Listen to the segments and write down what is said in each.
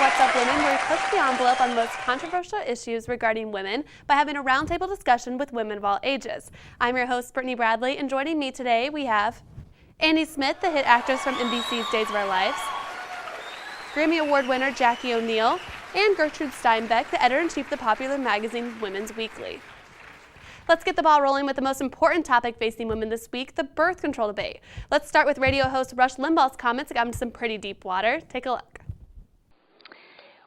What's Up Women, where we push the envelope on the most controversial issues regarding women by having a roundtable discussion with women of all ages. I'm your host, Brittany Bradley, and joining me today we have Andy Smith, the hit actress from NBC's Days of Our Lives, Grammy Award winner Jackie O'Neal, and Gertrude Steinbeck, the editor-in-chief of the popular magazine Women's Weekly. Let's get the ball rolling with the most important topic facing women this week, the birth control debate. Let's start with radio host Rush Limbaugh's comments that got into some pretty deep water. Take a look.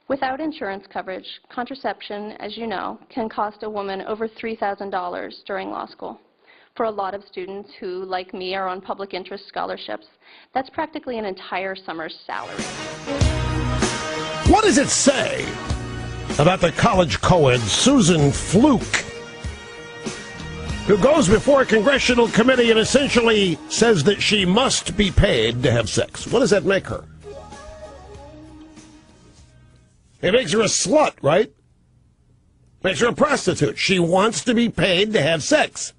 Without insurance coverage, contraception, as you know, can cost a woman over $3,000 during law school. For a lot of students who, like me, are on public interest scholarships, that's practically an entire summer's salary. What does it say about the college co-ed Susan Fluke, who goes before a congressional committee and essentially says that she must be paid to have sex? What does that make her? It makes her a slut, right? Makes her a prostitute. She wants to be paid to have sex.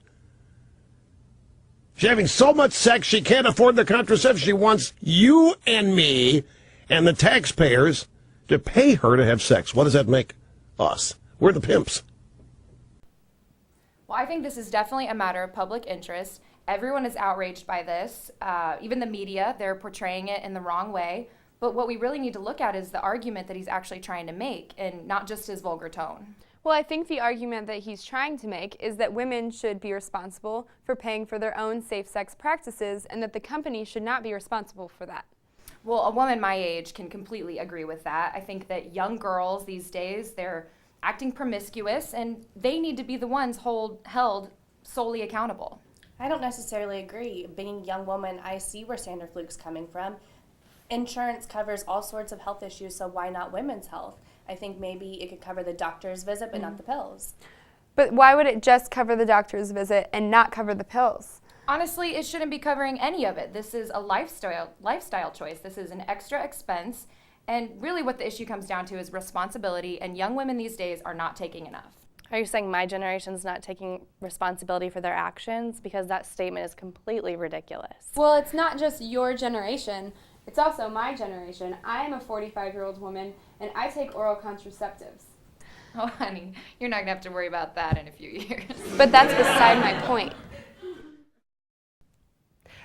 She's having so much sex she can't afford the contraception. She wants you and me and the taxpayers to pay her to have sex. What does that make us? We're the pimps. Well, I think this is definitely a matter of public interest. Everyone is outraged by this. Even the media, they're portraying it in the wrong way. But what we really need to look at is the argument that he's actually trying to make, and not just his vulgar tone. Well, I think the argument that he's trying to make is that women should be responsible for paying for their own safe sex practices and that the company should not be responsible for that. Well, a woman my age can completely agree with that. I think that young girls these days, they're acting promiscuous, and they need to be the ones held solely accountable. I don't necessarily agree. Being a young woman, I see where Sandra Fluke's coming from. Insurance covers all sorts of health issues, so why not women's health? I think maybe it could cover the doctor's visit, but not the pills. But why would it just cover the doctor's visit and not cover the pills? Honestly, it shouldn't be covering any of it. This is a lifestyle choice. This is an extra expense. And really what the issue comes down to is responsibility, and young women these days are not taking enough. Are you saying my generation's not taking responsibility for their actions? Because that statement is completely ridiculous. Well, it's not just your generation. It's also my generation. I am a 45-year-old woman, and I take oral contraceptives. Oh, honey, you're not going to have to worry about that in a few years. But that's beside my point.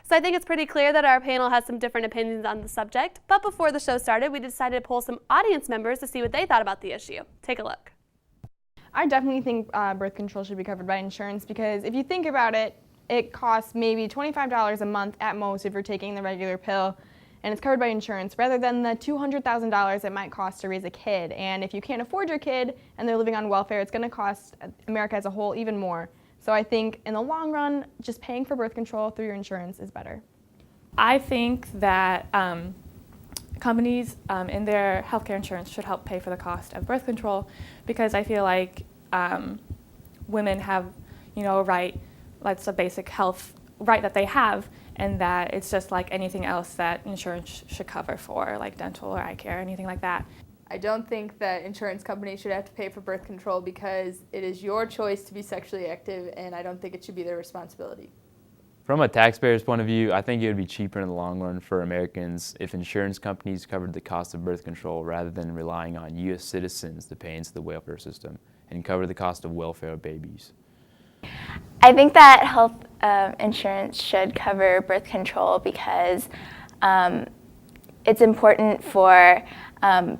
So I think it's pretty clear that our panel has some different opinions on the subject. But before the show started, we decided to poll some audience members to see what they thought about the issue. Take a look. I definitely think birth control should be covered by insurance because if you think about it, it costs maybe $25 a month at most if you're taking the regular pill, and it's covered by insurance rather than the $200,000 it might cost to raise a kid. And if you can't afford your kid and they're living on welfare, it's going to cost America as a whole even more. So I think in the long run, just paying for birth control through your insurance is better. I think that companies in their healthcare insurance should help pay for the cost of birth control because I feel like women have, a right, that's a basic health right that they have, and that it's just like anything else that insurance should cover for, like dental or eye care, anything like that. I don't think that insurance companies should have to pay for birth control because it is your choice to be sexually active, and I don't think it should be their responsibility. From a taxpayer's point of view, I think it would be cheaper in the long run for Americans if insurance companies covered the cost of birth control rather than relying on U.S. citizens to pay into the welfare system and cover the cost of welfare of babies. I think that health insurance should cover birth control because it's important for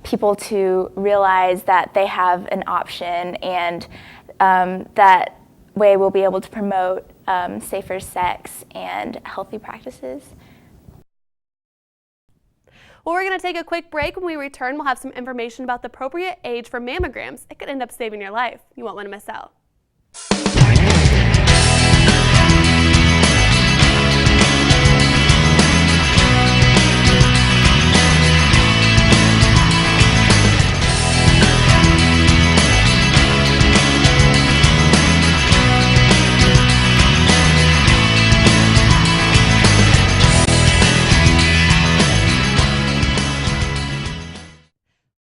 people to realize that they have an option, and that way we'll be able to promote safer sex and healthy practices. Well, we're going to take a quick break. When we return, we'll have some information about the appropriate age for mammograms. It could end up saving your life. You won't want to miss out.